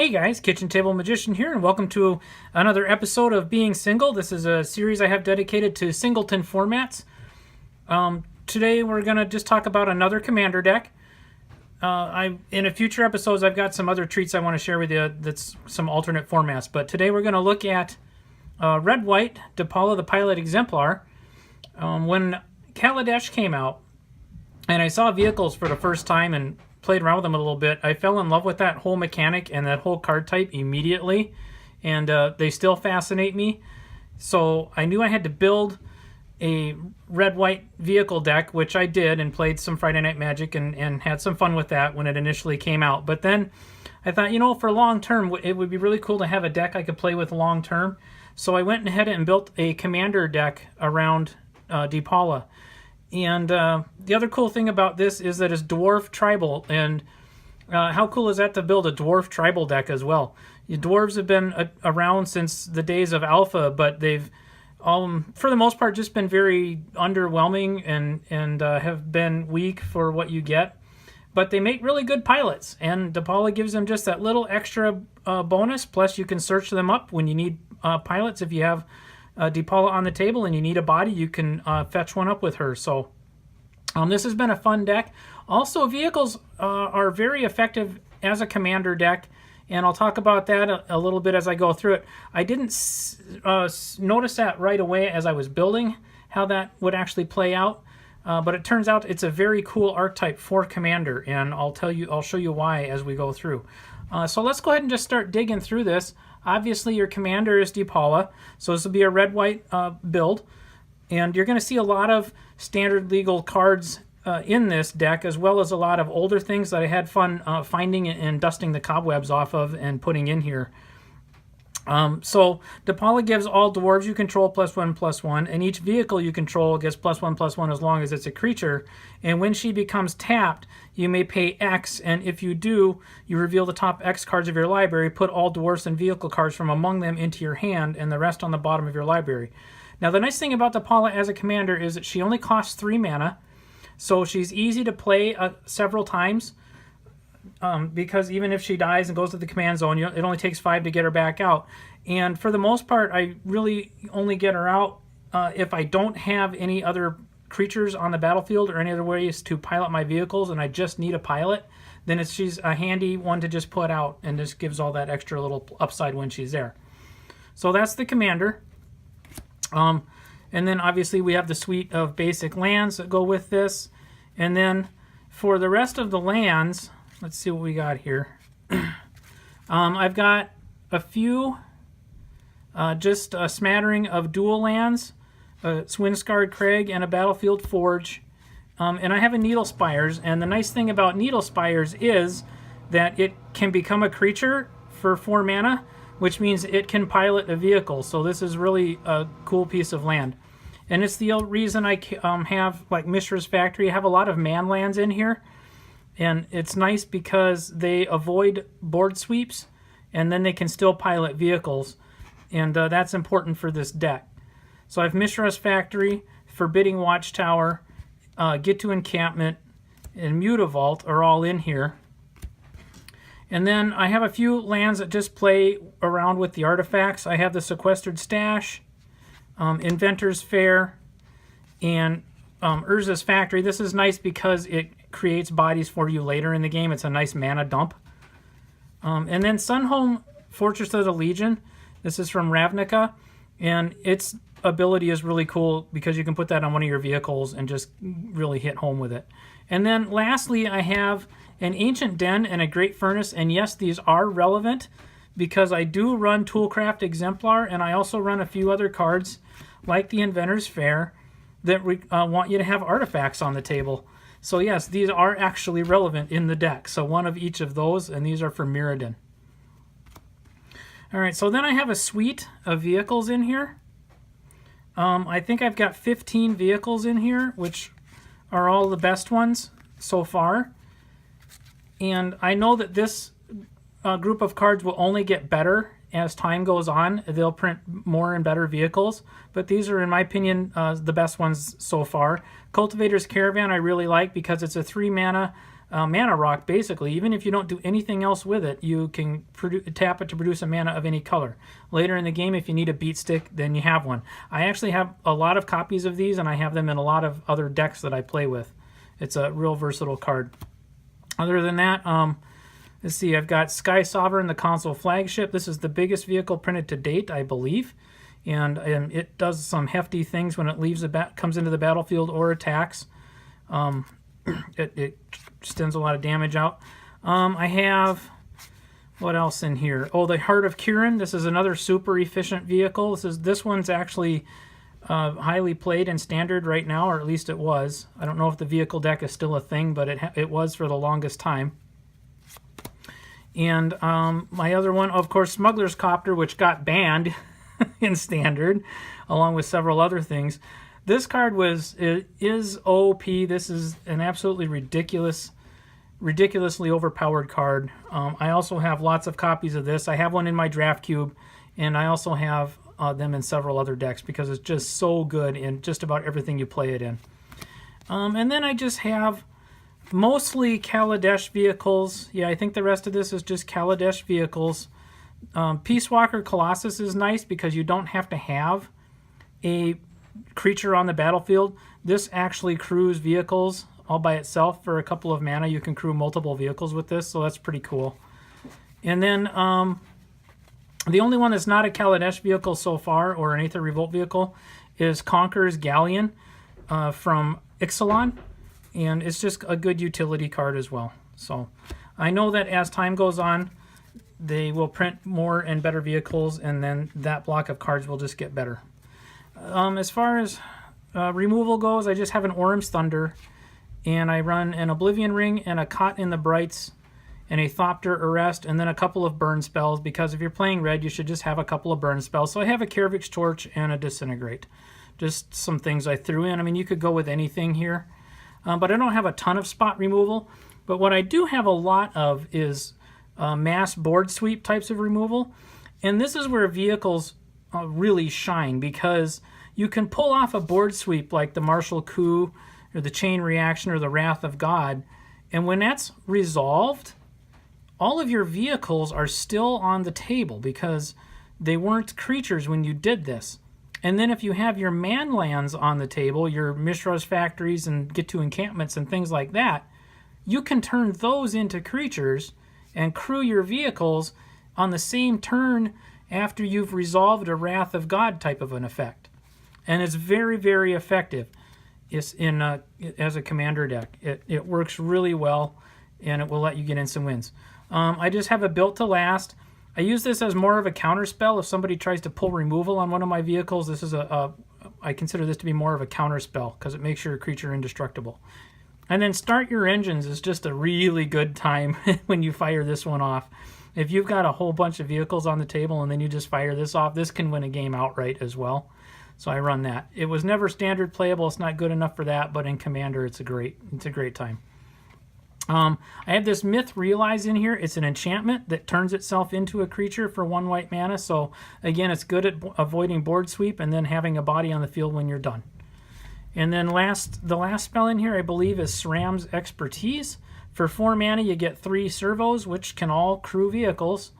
Hey guys, Kitchen Table Magician here, and welcome to another episode of Being Single. This is a series I have dedicated to singleton formats. Today we're going to just talk about another commander deck. In a future episodes, I've got some other treats I want to share with you that's some alternate formats. But today we're going to look at red-white Depala the Pilot Exemplar. When Kaladesh came out, and I saw vehicles for the first time and played around with them a little bit, I fell in love with that whole mechanic and that whole card type immediately, and they still fascinate me. So I knew I had to build a red-white vehicle deck, which I did, and played some Friday Night Magic and had some fun with that when it initially came out. But then I thought, for long term, it would be really cool to have a deck I could play with long term. So I went ahead and built a commander deck around Depala. And the other cool thing about this is that it's dwarf tribal, and how cool is that to build a dwarf tribal deck as well? The dwarves have been around since the days of Alpha, but they've, for the most part, just been very underwhelming and have been weak for what you get. But they make really good pilots, and Depala gives them just that little extra bonus, plus you can search them up when you need pilots. If you have Depala on the table and you need a body, you can fetch one up with her. So this has been a fun deck. Also, vehicles are very effective as a commander deck, and I'll talk about that a little bit as I go through it. I didn't notice that right away as I was building how that would actually play out, but it turns out it's a very cool archetype for commander, and I'll show you why as we go through. So let's go ahead and just start digging through this. Obviously, your commander is Depala, so this will be a red-white build. And you're going to see a lot of standard legal cards in this deck, as well as a lot of older things that I had fun finding and dusting the cobwebs off of and putting in here. So Depala gives all dwarves you control +1/+1, and each vehicle you control gets +1/+1 as long as it's a creature. And when she becomes tapped, you may pay X, and if you do, you reveal the top X cards of your library, put all dwarfs and vehicle cards from among them into your hand, and the rest on the bottom of your library. Now, the nice thing about Depala as a commander is that she only costs 3 mana, so she's easy to play several times. Because even if she dies and goes to the command zone, it only takes 5 to get her back out. And for the most part, I really only get her out if I don't have any other creatures on the battlefield or any other ways to pilot my vehicles, and I just need a pilot. Then she's a handy one to just put out, and just gives all that extra little upside when she's there. So that's the commander. And then obviously we have the suite of basic lands that go with this. And then for the rest of the lands, let's see what we got here. I've got a few, just a smattering of dual lands, a Swinscarred Crag and a Battlefield Forge. And I have a Needle Spires, and the nice thing about Needle Spires is that it can become a creature for 4 mana, which means it can pilot a vehicle. So this is really a cool piece of land. And it's the reason I have, like Mishra's Factory, I have a lot of man lands in here. And it's nice because they avoid board sweeps, and then they can still pilot vehicles. And that's important for this deck. So I have Mishra's Factory, Forbidding Watchtower, Get to Encampment, and Mutavault are all in here. And then I have a few lands that just play around with the artifacts. I have the Sequestered Stash, Inventor's Fair, and Urza's Factory. This is nice because it creates bodies for you later in the game. It's a nice mana dump. And then Sunhome, Fortress of the Legion. This is from Ravnica, and its ability is really cool because you can put that on one of your vehicles and just really hit home with it. And then lastly, I have an Ancient Den and a Great Furnace, and yes, these are relevant because I do run Toolcraft Exemplar, and I also run a few other cards like the Inventor's Fair that want you to have artifacts on the table. So yes, these are actually relevant in the deck. So one of each of those, and these are for Mirrodin. All right, so then I have a suite of vehicles in here. I think I've got 15 vehicles in here, which are all the best ones so far. And I know that this group of cards will only get better as time goes on. They'll print more and better vehicles, but these are, in my opinion, the best ones so far. Cultivator's Caravan I really like because it's a 3 mana mana rock, basically. Even if you don't do anything else with it, you can tap it to produce a mana of any color. Later in the game, if you need a beat stick, then you have one. I actually have a lot of copies of these, and I have them in a lot of other decks that I play with. It's a real versatile card. Other than that, let's see, I've got Sky Sovereign, the console flagship. This is the biggest vehicle printed to date, I believe. And it does some hefty things when it leaves comes into the battlefield or attacks. It sends a lot of damage out. I have, what else in here? Oh, the Heart of Kirin. This is another super efficient vehicle. This one's actually highly played in Standard right now, or at least it was. I don't know if the vehicle deck is still a thing, but it was for the longest time. And my other one, of course, Smuggler's Copter, which got banned in Standard, along with several other things. This card is OP. This is an absolutely ridiculously overpowered card. I also have lots of copies of this. I have one in my draft cube, and I also have them in several other decks because it's just so good in just about everything you play it in. And then I just have mostly Kaladesh vehicles. Yeah, I think the rest of this is just Kaladesh vehicles. Peace Walker Colossus is nice because you don't have to have a creature on the battlefield. This actually crews vehicles all by itself for a couple of mana. You can crew multiple vehicles with this, so that's pretty cool. And then the only one that's not a Kaladesh vehicle so far, or an Aether Revolt vehicle, is Conqueror's Galleon from Ixalan. And it's just a good utility card as well. So I know that as time goes on, they will print more and better vehicles, and then that block of cards will just get better. As far as removal goes, I just have an Orym's Thunder, and I run an Oblivion Ring and a Caught in the Brights and a Thopter Arrest, and then a couple of burn spells, because if you're playing red, you should just have a couple of burn spells. So I have a Karavik's Torch and a Disintegrate. Just some things I threw in. I mean, you could go with anything here, but I don't have a ton of spot removal. But what I do have a lot of is mass board sweep types of removal, and this is where vehicles really shine, because you can pull off a board sweep like the Martial Coup or the Chain Reaction or the Wrath of God, and when that's resolved, all of your vehicles are still on the table because they weren't creatures when you did this. And then if you have your man lands on the table, your Mishra's Factories and Get to Encampments and things like that, you can turn those into creatures and crew your vehicles on the same turn after you've resolved a Wrath of God type of an effect. And it's very, very effective. It's as a commander deck. It works really well, and it will let you get in some wins. I just have a Built to Last. I use this as more of a counter spell. If somebody tries to pull removal on one of my vehicles, this is I consider this to be more of a counter spell because it makes your creature indestructible. And then Start Your Engines is just a really good time when you fire this one off. If you've got a whole bunch of vehicles on the table and then you just fire this off, this can win a game outright as well. So I run that. It was never standard playable. It's not good enough for that, but in Commander, it's a great time. I have this Myth Realize in here. It's an enchantment that turns itself into a creature for 1 white mana. So again, it's good at avoiding board sweep and then having a body on the field when you're done. And then the last spell in here, I believe, is SRAM's Expertise. For 4 mana, you get 3 servos, which can all crew vehicles.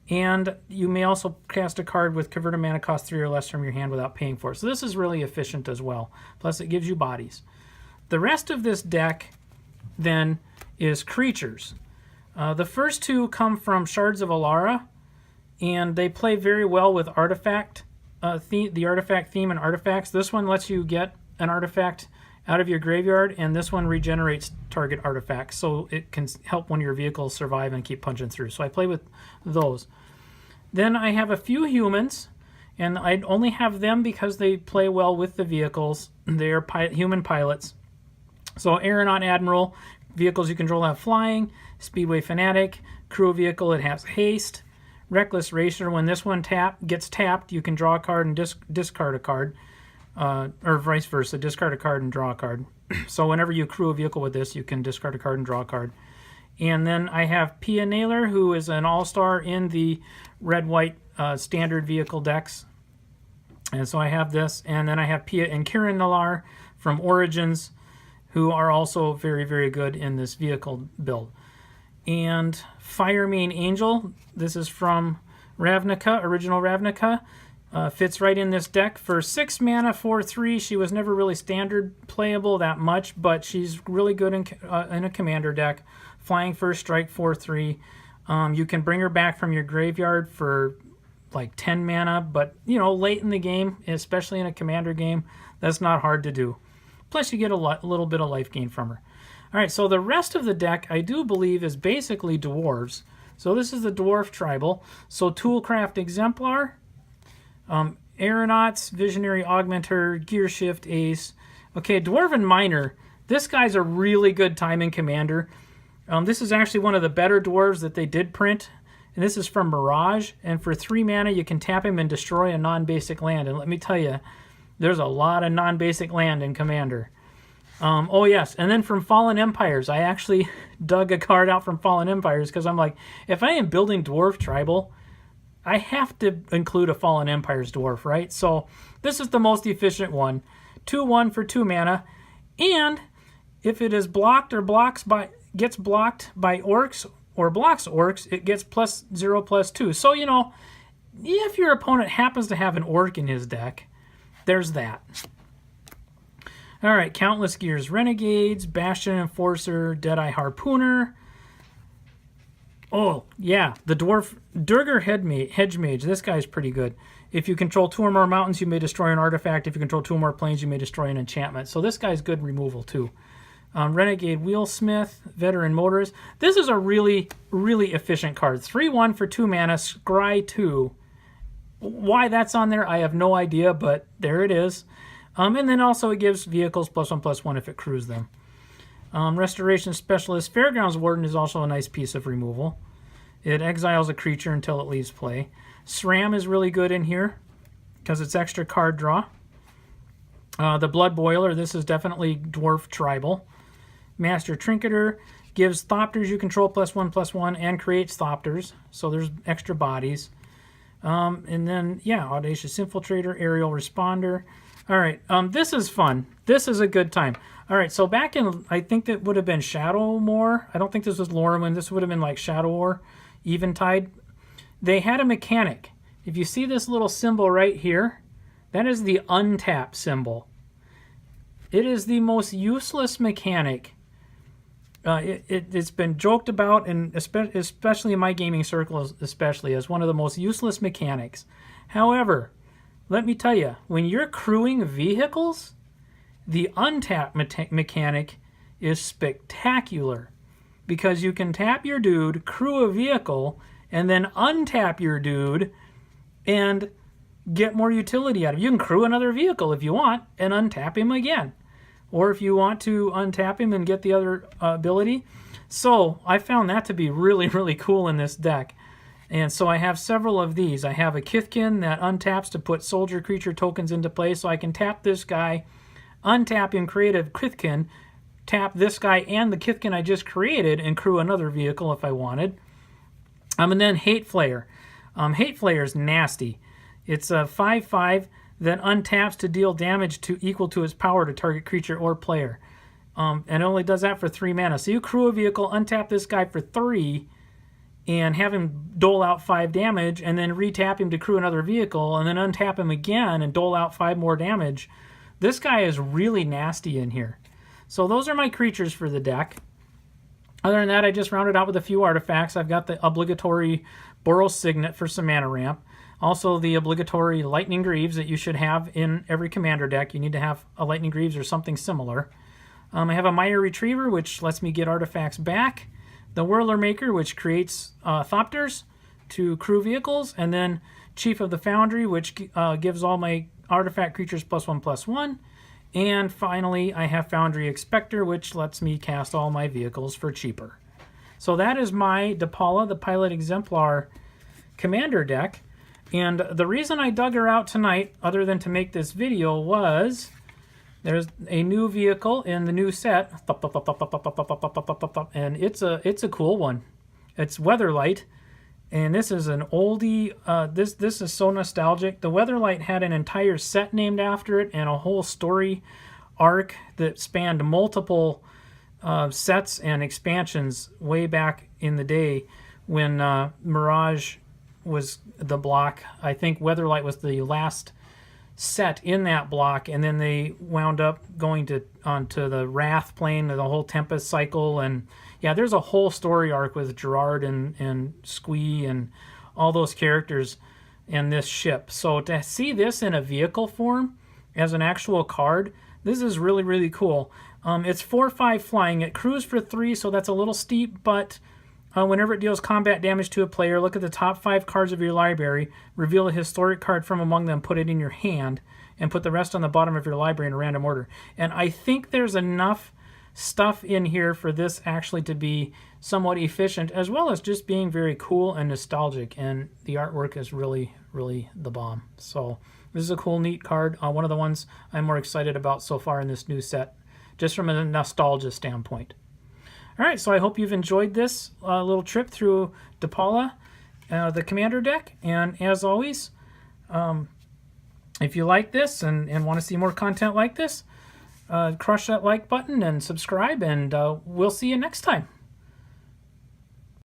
And you may also cast a card with converted mana cost 3 or less from your hand without paying for it. So this is really efficient as well. Plus, it gives you bodies. The rest of this deck, then, is creatures. The first 2 come from Shards of Alara, and they play very well with artifact the artifact theme and artifacts. This one lets you get an artifact out of your graveyard, and this one regenerates target artifacts, so it can help one of your vehicles survive and keep punching through. So I play with those. Then I have a few humans, and I only have them because they play well with the vehicles. They are human pilots. So Aeronaut Admiral, vehicles you control have flying. Speedway Fanatic, crew a vehicle, it has haste. Reckless Racer, when this one gets tapped, you can draw a card and discard a card. Or vice versa, discard a card and draw a card. So whenever you crew a vehicle with this, you can discard a card and draw a card. And then I have Pia Nailer, who is an all-star in the red-white standard vehicle decks. And so I have this. And then I have Pia and Kirin Nalar from Origins, who are also very, very good in this vehicle build. And Fire Main Angel, this is from Ravnica, original Ravnica. Fits right in this deck for 6 mana, 4/3. She was never really standard playable that much, but she's really good in a commander deck. Flying first strike, 4/3. You can bring her back from your graveyard for like 10 mana, but you know, late in the game, especially in a commander game, that's not hard to do. Plus, you get a little bit of life gain from her. All right, so the rest of the deck, I do believe, is basically dwarves. So this is the dwarf tribal. So Toolcraft Exemplar, Aeronauts, Visionary Augmenter, Gear Shift Ace. Okay, Dwarven Miner. This guy's a really good time in Commander. This is actually one of the better dwarves that they did print. And this is from Mirage. And for 3 mana, you can tap him and destroy a non-basic land. And let me tell you, there's a lot of non-basic land in Commander. Oh, yes. And then from Fallen Empires, I actually dug a card out from Fallen Empires because I'm like, if I am building Dwarf Tribal, I have to include a Fallen Empires dwarf, right? So this is the most efficient one. 2/1 for 2 mana. And if it is blocked or gets blocked by orcs or blocks orcs, it gets +0/+2. So, you know, if your opponent happens to have an orc in his deck, there's that. All right, Countless Gears Renegades, Bastion Enforcer, Deadeye Harpooner. Oh, yeah, the Dwarf Durgar Hedge Mage. This guy's pretty good. If you control 2 or more mountains, you may destroy an artifact. If you control 2 or more planes, you may destroy an enchantment. So this guy's good removal, too. Renegade Wheelsmith, Veteran Motorist. This is a really, really efficient card. 3/1 for 2 mana, Scry 2. Why that's on there, I have no idea, but there it is. And then also it gives vehicles +1/+1 if it crews them. Restoration Specialist, Fairgrounds Warden is also a nice piece of removal. It exiles a creature until it leaves play. SRAM is really good in here because it's extra card draw. The Blood Boiler, this is definitely Dwarf Tribal. Master Trinketer gives Thopters you control +1/+1 and creates Thopters, so there's extra bodies. And then, yeah, Audacious Infiltrator, Aerial Responder. All right, this is fun. This is a good time. All right, so back in, I think that would have been Shadowmoor. I don't think this was Lorwyn. This would have been like Shadow War, Eventide. They had a mechanic. If you see this little symbol right here, that is the untap symbol. It is the most useless mechanic. It's been joked about, and especially in my gaming circles, especially as one of the most useless mechanics. However, let me tell you, when you're crewing vehicles, the untap mechanic is spectacular because you can tap your dude, crew a vehicle, and then untap your dude and get more utility out of it. You can crew another vehicle if you want and untap him again. Or if you want to untap him and get the other ability. So I found that to be really, really cool in this deck. And so I have several of these. I have a Kithkin that untaps to put soldier creature tokens into play. So I can tap this guy, untap him, create a Kithkin, tap this guy and the Kithkin I just created, and crew another vehicle if I wanted. And then Hate Flayer. Hate Flayer is nasty. It's a 5/5 that untaps to deal damage equal to its power to target creature or player. And it only does that for 3 mana. So you crew a vehicle, untap this guy for 3, and have him dole out 5 damage, and then retap him to crew another vehicle, and then untap him again and dole out 5 more damage. This guy is really nasty in here. So those are my creatures for the deck. Other than that, I just rounded out with a few artifacts. I've got the obligatory Boros Signet for some mana ramp. Also, the obligatory Lightning Greaves that you should have in every commander deck. You need to have a Lightning Greaves or something similar. I have a Mire Retriever, which lets me get artifacts back. The Whirler Maker, which creates Thopters to crew vehicles. And then Chief of the Foundry, which gives all my artifact creatures +1/+1. And finally, I have Foundry Expector, which lets me cast all my vehicles for cheaper. So that is my Depala, the Pilot Exemplar commander deck. And the reason I dug her out tonight, other than to make this video, was there's a new vehicle in the new set, and it's a cool one. It's Weatherlight, and this is an oldie. This is so nostalgic. The Weatherlight had an entire set named after it and a whole story arc that spanned multiple sets and expansions way back in the day when Mirage was the block. I think Weatherlight was the last set in that block, and then they wound up going onto the Wrath plane, the whole Tempest cycle, and yeah, there's a whole story arc with Gerard and Squee and all those characters and this ship. So to see this in a vehicle form as an actual card, this is really, really cool. It's 4/5 flying. It crews for 3, so that's a little steep, but whenever it deals combat damage to a player, look at the top 5 cards of your library, reveal a historic card from among them, put it in your hand, and put the rest on the bottom of your library in a random order. And I think there's enough stuff in here for this actually to be somewhat efficient, as well as just being very cool and nostalgic. And the artwork is really, really the bomb. So this is a cool, neat card. One of the ones I'm more excited about so far in this new set, just from a nostalgia standpoint. All right, so I hope you've enjoyed this little trip through Depala, the Commander deck. And as always, if you like this and want to see more content like this, crush that like button and subscribe, and we'll see you next time.